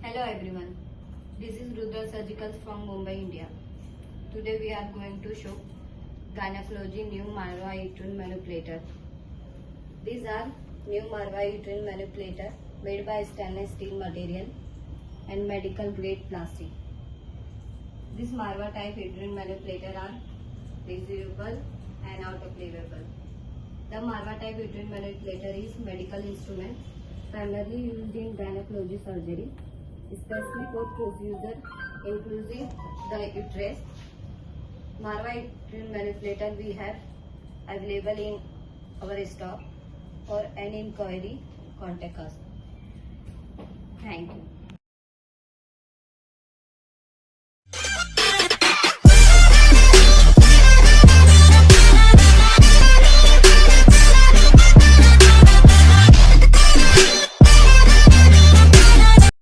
Hello everyone, this is Rudra Surgicals from Mumbai, India. Today we are going to show Gynecology new Marwa Uterine Manipulator. These are new Marwa Uterine Manipulator made by stainless steel material and medical grade plastic. This Marwa type uterine manipulator are reusable and autoclavable. The Marwa type uterine manipulator is medical instrument primarily used in gynecology surgery, especially for procedure including the uterus. Marwa uterine manipulator we have available in our stock. For any inquiry, contact us. Thank you.